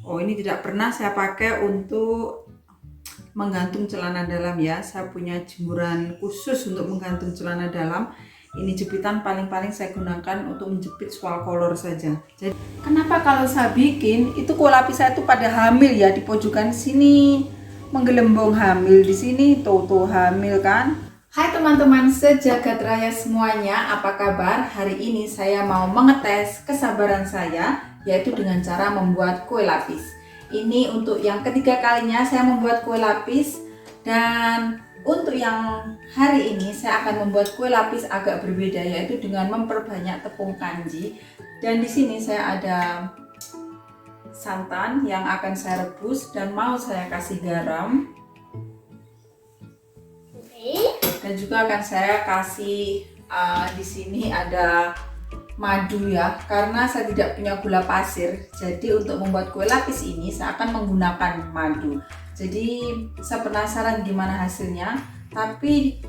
Oh, ini tidak pernah saya pakai untuk menggantung celana dalam ya. Saya punya jemuran khusus untuk menggantung celana dalam. Ini jepitan paling-paling saya gunakan untuk menjepit swal collar saja. Jadi kenapa kalau saya bikin itu kue lapis saya itu pada hamil ya, di pojokan sini menggelembung hamil, di sini tuh hamil kan. Hai teman-teman sejagat raya semuanya, apa kabar? Hari ini saya mau mengetes kesabaran saya, yaitu dengan cara membuat kue lapis. Ini untuk yang ketiga kalinya saya membuat kue lapis, dan untuk yang hari ini saya akan membuat kue lapis agak berbeda, yaitu dengan memperbanyak tepung kanji. Dan di sini saya ada santan yang akan saya rebus dan mau saya kasih garam. Dan juga akan saya kasih di sini ada madu ya, karena saya tidak punya gula pasir. Jadi untuk membuat kue lapis ini saya akan menggunakan madu. Jadi saya penasaran gimana hasilnya. Tapi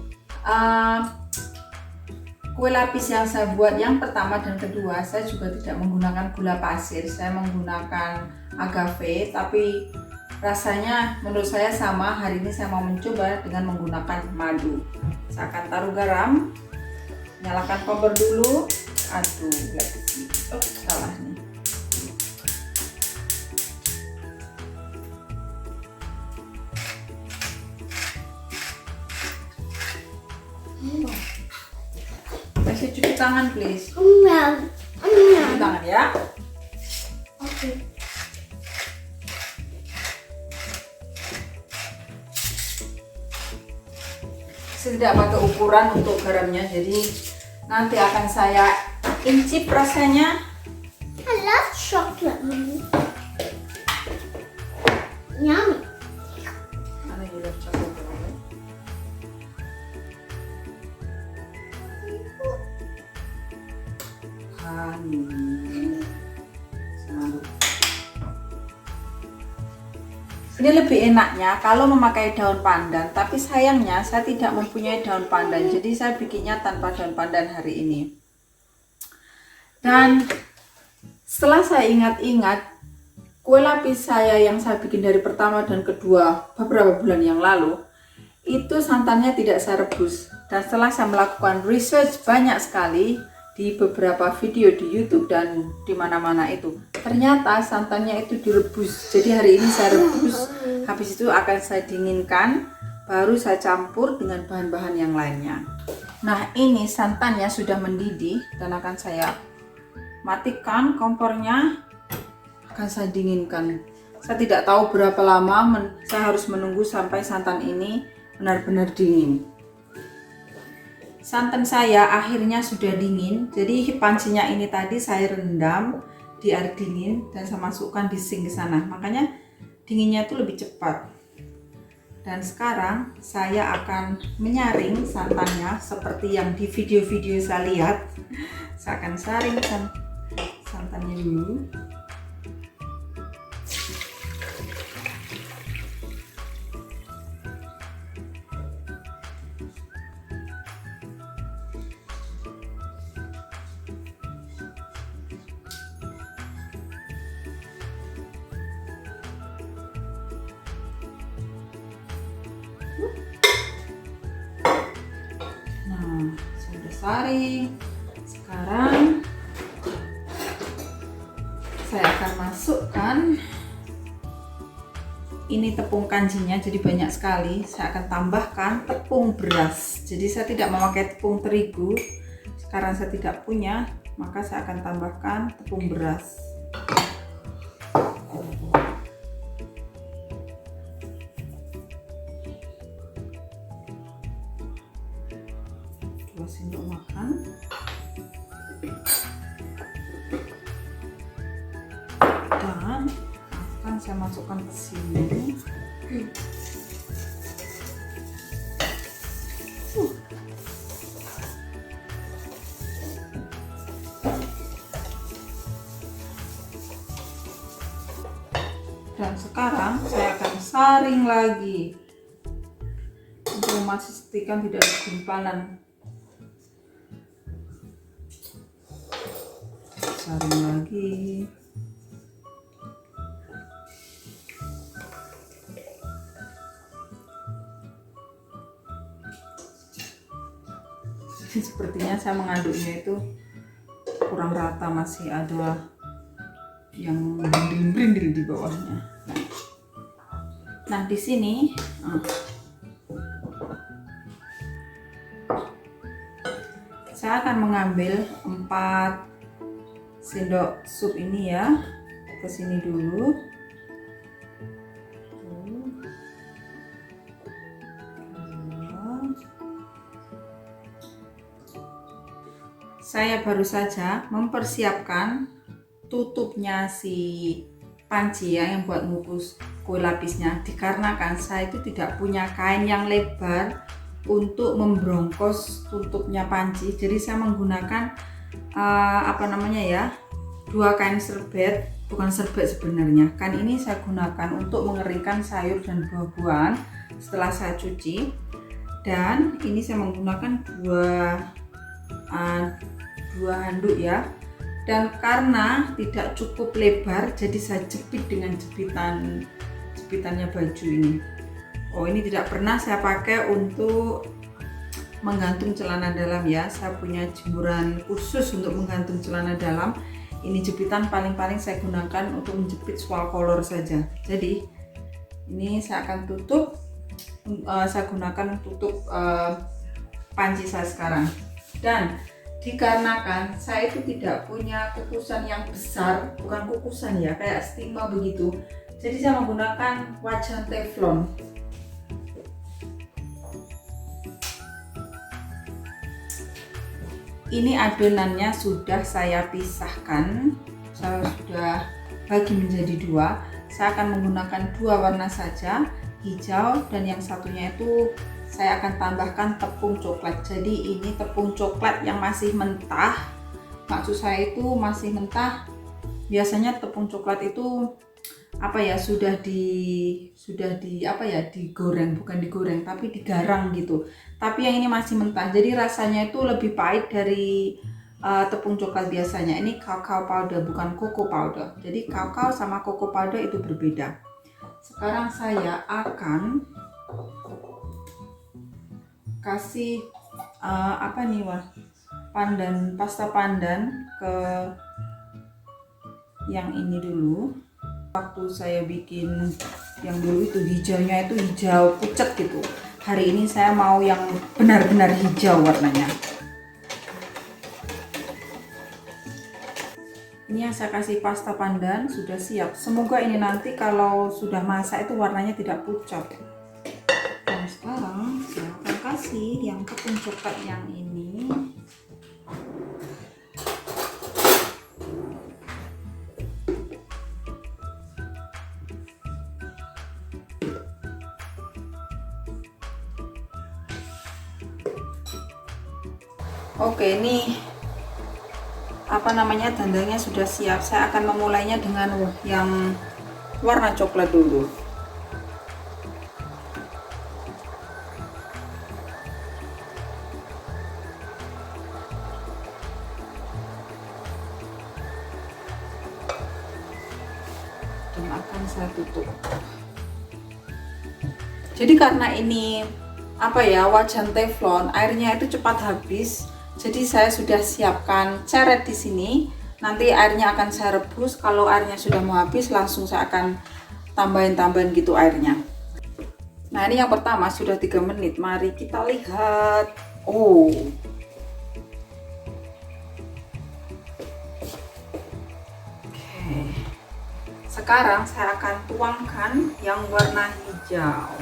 kue lapis yang saya buat yang pertama dan kedua saya juga tidak menggunakan gula pasir. Saya menggunakan agave, tapi rasanya menurut saya sama. Hari ini saya mau mencoba dengan menggunakan madu. Saya akan taruh garam, nyalakan kompor dulu. Aduh, salah nih. Kasih cuci tangan, please. Cuci tangan ya. Oke. Saya tidak pakai ukuran untuk garamnya, jadi nanti akan saya incip rasanya. I love chocolate, Mommy. Yummy. Mana juga coklat ya? Semadu. Ini lebih enaknya kalau memakai daun pandan, tapi sayangnya saya tidak mempunyai daun pandan, jadi saya bikinnya tanpa daun pandan hari ini. Dan setelah saya ingat-ingat, kue lapis saya yang saya bikin dari pertama dan kedua beberapa bulan yang lalu, itu santannya tidak saya rebus. Dan setelah saya melakukan research banyak sekali di beberapa video di YouTube dan di mana-mana itu, ternyata santannya itu direbus. Jadi hari ini saya rebus, habis itu akan saya dinginkan, baru saya campur dengan bahan-bahan yang lainnya. Nah, ini santannya sudah mendidih dan akan saya matikan kompornya, akan saya dinginkan. Saya tidak tahu berapa lama saya harus menunggu sampai santan ini benar-benar dingin. Santan saya akhirnya sudah dingin, jadi pancinya ini tadi saya rendam di air dingin dan saya masukkan di sink ke sana, makanya dinginnya itu lebih cepat. Dan sekarang saya akan menyaring santannya seperti yang di video-video saya lihat. Saya akan saring santannya dulu. Nah, sudah saring. Sekarang saya akan masukkan ini tepung kanjinya, jadi banyak sekali. Saya akan tambahkan tepung beras. Jadi saya tidak memakai tepung terigu. Sekarang saya tidak punya, maka saya akan tambahkan tepung beras. Dua sendok makan. Dan akan saya masukkan ke sini. Dan sekarang saya akan saring lagi untuk memastikan tidak ada gumpalan. Saring lagi. Jadi sepertinya saya mengaduknya itu kurang rata, masih ada yang berindil-berindil di bawahnya. Nah, di sini saya akan mengambil 4 sendok sup ini ya, ke sini dulu. Saya baru saja mempersiapkan tutupnya si panci ya, yang buat ngukus kue lapisnya, dikarenakan saya itu tidak punya kain yang lebar untuk membrongkos tutupnya panci. Jadi saya menggunakan dua kain serbet, bukan serbet sebenarnya. Kain ini saya gunakan untuk mengeringkan sayur dan buah-buahan setelah saya cuci. Dan ini saya menggunakan dua handuk ya. Dan karena tidak cukup lebar, jadi saya jepit dengan jepitannya baju ini. Oh, ini tidak pernah saya pakai untuk menggantung celana dalam ya. Saya punya jemuran khusus untuk menggantung celana dalam. Ini jepitan paling-paling saya gunakan untuk menjepit swal collar saja. Jadi ini saya akan tutup. Saya gunakan tutup panci saya sekarang. Dan dikarenakan saya itu tidak punya kukusan yang besar, bukan kukusan ya, kayak stima begitu, jadi saya menggunakan wajan teflon. Ini adonannya sudah saya pisahkan, saya sudah bagi menjadi 2. Saya akan menggunakan 2 warna saja, hijau dan yang satunya itu saya akan tambahkan tepung coklat. Jadi ini tepung coklat yang masih mentah. Maksud saya itu masih mentah. Biasanya tepung coklat itu sudah digoreng, bukan digoreng tapi digarang gitu. Tapi yang ini masih mentah. Jadi rasanya itu lebih pahit dari tepung coklat biasanya. Ini kakao powder, bukan cocoa powder. Jadi kakao sama cocoa powder itu berbeda. Sekarang saya akan kasih pasta pandan ke yang ini dulu. Waktu saya bikin yang dulu itu hijaunya itu hijau pucat gitu. Hari ini saya mau yang benar-benar hijau warnanya. Ini yang saya kasih pasta pandan sudah siap. Semoga ini nanti kalau sudah masak itu warnanya tidak pucat. Dan sekarang saya akan kasih yang tepung coklat yang ini. Oke, ini dandangnya sudah siap. Saya akan memulainya dengan yang warna coklat dulu. Dan akan saya tutup. Jadi karena ini wajan teflon, airnya itu cepat habis. Jadi saya sudah siapkan ceret di sini. Nanti airnya akan saya rebus. Kalau airnya sudah mau habis, langsung saya akan tambahin gitu airnya. Nah, ini yang pertama sudah 3 menit. Mari kita lihat. Oh. Oke. Sekarang saya akan tuangkan yang warna hijau.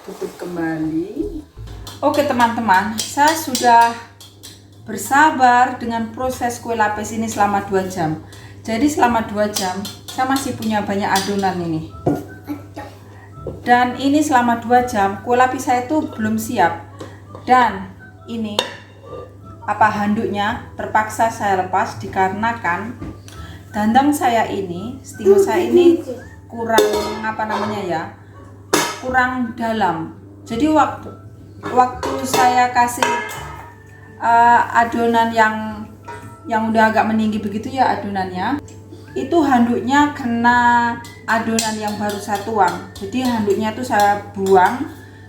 Tutup kembali. Oke teman-teman, saya sudah bersabar dengan proses kue lapis ini selama 2 jam. Jadi selama 2 jam saya masih punya banyak adonan ini. Dan ini selama 2 jam kue lapis saya itu belum siap. Dan ini handuknya terpaksa saya lepas dikarenakan dandang saya ini, stima saya ini kurang apa namanya ya, kurang dalam. Jadi waktu saya kasih adonan yang udah agak meninggi begitu ya adonannya, itu handuknya kena adonan yang baru saya tuang. Jadi handuknya itu saya buang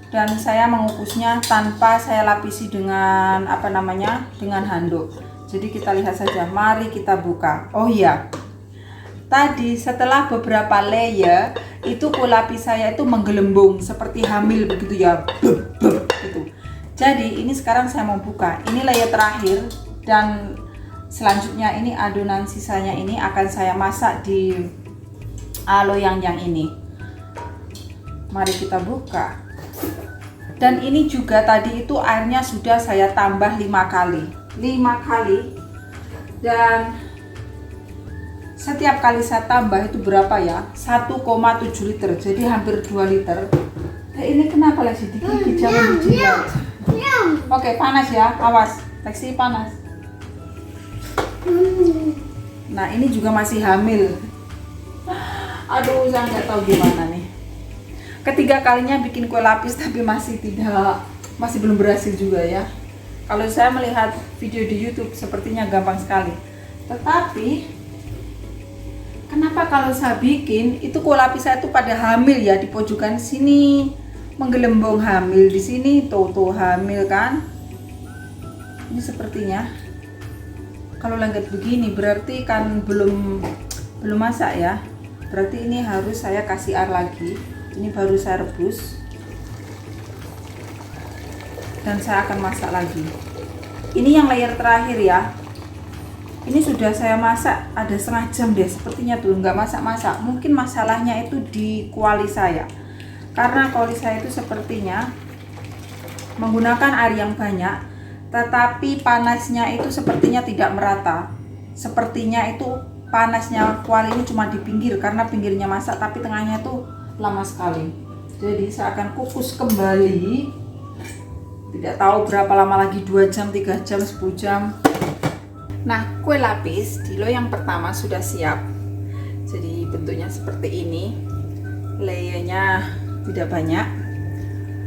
dan saya mengukusnya tanpa saya lapisi dengan apa namanya, dengan handuk. Jadi kita lihat saja, mari kita buka. Oh iya, tadi setelah beberapa layer itu kue lapis saya itu menggelembung seperti hamil begitu ya, gitu. Jadi ini sekarang saya mau buka, ini layer terakhir dan selanjutnya ini adonan sisanya ini akan saya masak di loyang yang ini. Mari kita buka. Dan ini juga tadi itu airnya sudah saya tambah 5 kali dan setiap kali saya tambah itu berapa ya, 1,7 liter, jadi hampir 2 liter. Ini kenapa Lexi digigit, jangan dijilat. Oke, panas ya, awas Lexi, panas. Nah ini juga masih hamil. Aduh, saya nggak tahu gimana nih. Ketiga kalinya bikin kue lapis tapi masih belum berhasil juga ya. Kalau saya melihat video di YouTube sepertinya gampang sekali. Tetapi kenapa kalau saya bikin itu kue lapis saya itu pada hamil ya, di pojokan sini menggelembung hamil, di sini tuh hamil kan. Ini sepertinya kalau lengket begini berarti kan belum masak ya. Berarti ini harus saya kasih air lagi. Ini baru saya rebus dan saya akan masak lagi. Ini yang layer terakhir ya. Ini sudah saya masak ada setengah jam deh sepertinya tuh, nggak masak-masak. Mungkin masalahnya itu di kuali saya, karena kuali saya itu sepertinya menggunakan air yang banyak, tetapi panasnya itu sepertinya tidak merata. Sepertinya itu panasnya kuali ini cuma di pinggir, karena pinggirnya masak tapi tengahnya tuh lama sekali. Jadi saya akan kukus kembali, tidak tahu berapa lama lagi, 2 jam, 3 jam, 10 jam. Nah, kue lapis di loyang pertama sudah siap. Jadi bentuknya seperti ini, layernya tidak banyak.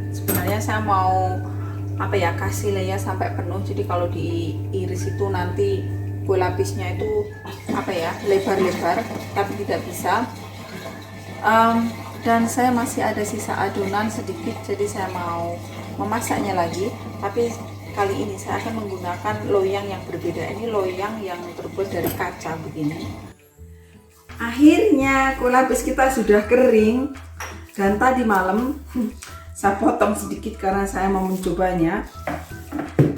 Sebenarnya saya mau apa ya, kasih layer sampai penuh, jadi kalau diiris itu nanti kue lapisnya itu apa ya, lebar-lebar, tapi tidak bisa. Dan saya masih ada sisa adonan sedikit, jadi saya mau memasaknya lagi, tapi kali ini saya akan menggunakan loyang yang berbeda. Ini loyang yang terbuat dari kaca begini. Akhirnya kue lapis kita sudah kering, dan tadi malam saya potong sedikit karena saya mau mencobanya.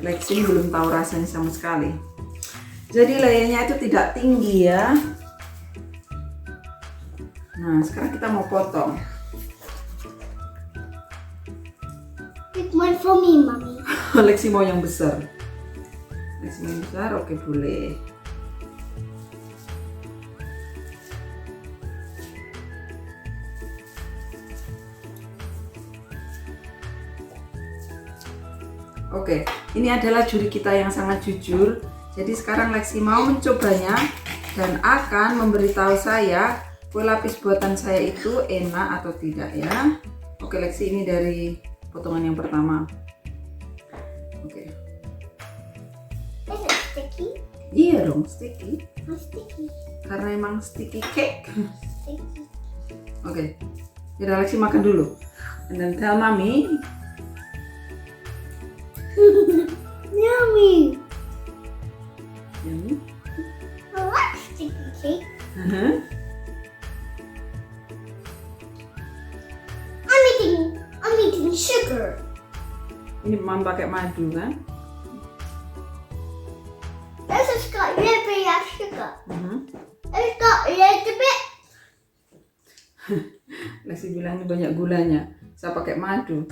Lexi belum tahu rasanya sama sekali. Jadi layernya itu tidak tinggi ya. Nah, sekarang kita mau potong. Pick one for me, mommy. Lexi mau yang besar. Lexi mau yang besar, oke boleh. Oke, ini adalah juri kita yang sangat jujur. Jadi sekarang Lexi mau mencobanya dan akan memberitahu saya kue lapis buatan saya itu enak atau tidak ya. Oke Lexi, ini dari potongan yang pertama. Oke. Is it sticky? Iya dong, sticky. How sticky? Karena emang sticky cake. Sticky. Oke. Jadi Lexi makan dulu. And then tell mommy. Yummy. Yummy. I like sticky cake. I'm eating sugar. Ini mama pakai madu kan? This has got a little bit of sugar. It's got a little bit. Lexi bilang ini banyak gulanya. Saya pakai madu.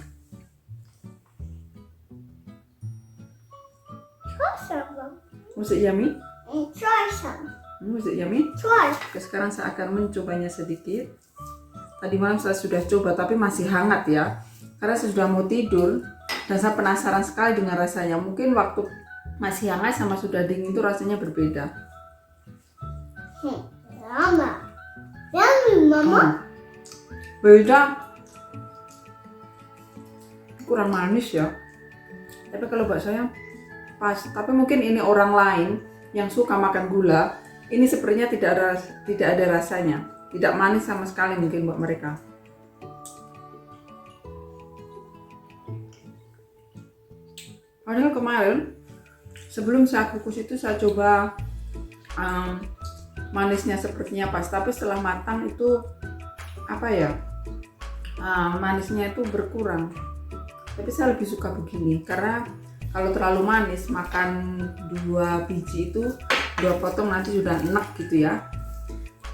Try some. Was it yummy? Try some. Was it yummy? Try. Oke, sekarang saya akan mencobanya sedikit. Tadi malam saya sudah coba tapi masih hangat ya. Karena saya sudah mau tidur dan saya penasaran sekali dengan rasanya. Mungkin waktu masih hangat sama sudah dingin itu rasanya berbeda. Mama. Yummy, Mama. Beda, kurang manis ya. Tapi kalau buat saya pas. Tapi mungkin ini orang lain yang suka makan gula, ini sepertinya tidak ada rasanya, tidak manis sama sekali mungkin buat mereka. Padahal kemarin sebelum saya kukus itu saya coba manisnya sepertinya pas, tapi setelah matang itu apa ya, manisnya itu berkurang. Tapi saya lebih suka begini karena kalau terlalu manis, makan 2 biji itu 2 potong nanti sudah enak gitu ya.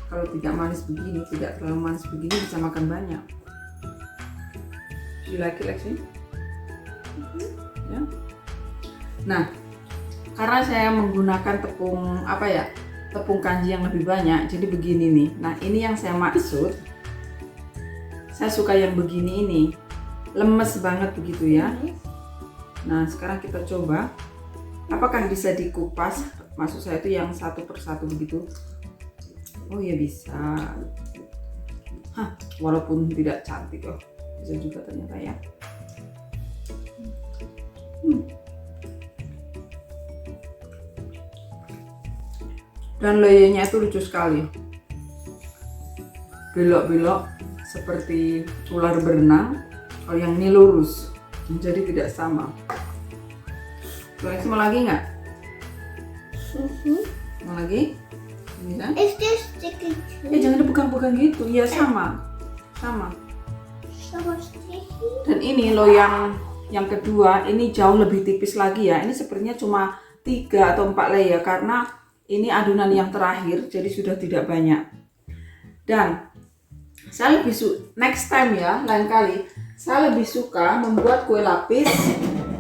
Kalau tidak manis begini, tidak terlalu manis begini, bisa makan banyak. You like it, Lexi? Ya. Nah, karena saya menggunakan tepung tepung kanji yang lebih banyak, jadi begini nih. Nah, ini yang saya maksud. Saya suka yang begini ini, lemes banget begitu ya. Nah, sekarang kita coba apakah bisa dikupas. Maksud saya itu yang satu persatu begitu. Oh ya bisa. Walaupun tidak cantik loh, bisa juga ternyata ya. Dan layernya itu lucu sekali, belok-belok seperti ular berenang. Kalau yang ini lurus, jadi tidak sama. Mau lagi nggak? Mau lagi? Bisa? Is this sticky too? Jangan dipegang-pegang gitu. Ya sama. So sticky. Dan ini loh yang kedua, ini jauh lebih tipis lagi ya. Ini sepertinya cuma 3 atau 4 layer karena ini adonan yang terakhir, jadi sudah tidak banyak. Dan saya lebih next time ya, lain kali saya lebih suka membuat kue lapis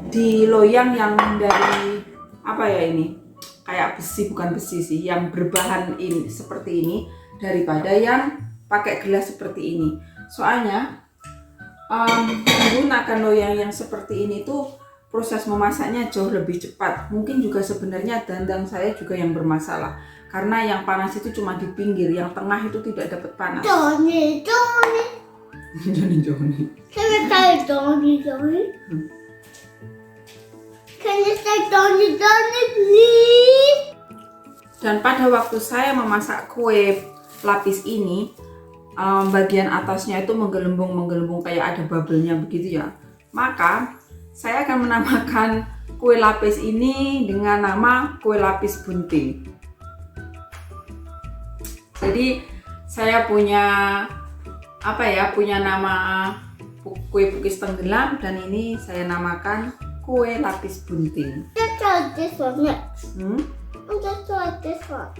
di loyang yang dari apa ya ini, kayak besi, bukan besi sih, yang berbahan ini seperti ini daripada yang pakai gelas seperti ini. Soalnya menggunakan loyang yang seperti ini tuh proses memasaknya jauh lebih cepat. Mungkin juga sebenarnya dandang saya juga yang bermasalah karena yang panas itu cuma di pinggir, yang tengah itu tidak dapat panas. Johnny. Johnny. Can you say Johnny? Can you say Johnny, please? Dan pada waktu saya memasak kue lapis ini, bagian atasnya itu menggelembung kayak ada bubble-nya begitu ya. Maka saya akan menamakan kue lapis ini dengan nama kue lapis bunting. Jadi saya punya punya nama kue pukis tenggelam, dan ini saya namakan kue lapis bunting. Let's try this one next. Let's try this one.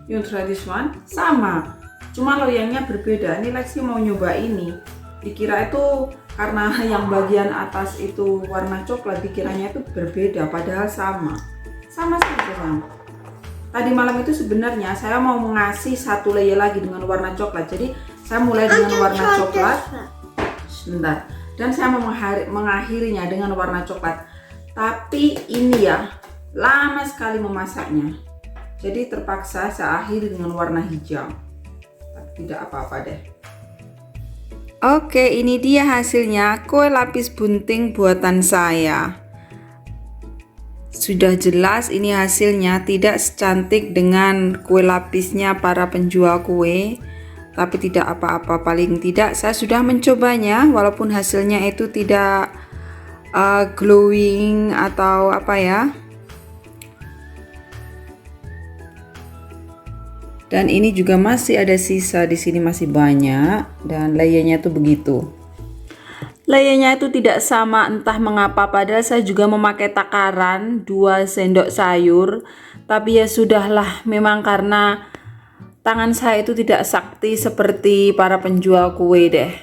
You try this one? Sama, cuma loyangnya berbeda. Ini Lexi mau nyoba ini. Dikira itu karena yang bagian atas itu warna coklat, dikiranya itu berbeda, padahal sama saja. Tadi malam itu sebenarnya saya mau mengasih 1 layer lagi dengan warna coklat. Jadi saya mulai dengan warna coklat. Sebentar. Dan saya mau mengakhirinya dengan warna coklat. Tapi ini ya, lama sekali memasaknya. Jadi terpaksa saya akhiri dengan warna hijau. Tapi tidak apa-apa deh. Oke, ini dia hasilnya kue lapis bunting buatan saya. Sudah jelas ini hasilnya tidak secantik dengan kue lapisnya para penjual kue. Tapi tidak apa-apa, paling tidak saya sudah mencobanya walaupun hasilnya itu tidak glowing atau apa ya. Dan ini juga masih ada sisa di sini, masih banyak, dan layernya tuh begitu. Layernya itu tidak sama entah mengapa, padahal saya juga memakai takaran 2 sendok sayur, tapi ya sudahlah, memang karena tangan saya itu tidak sakti seperti para penjual kue deh.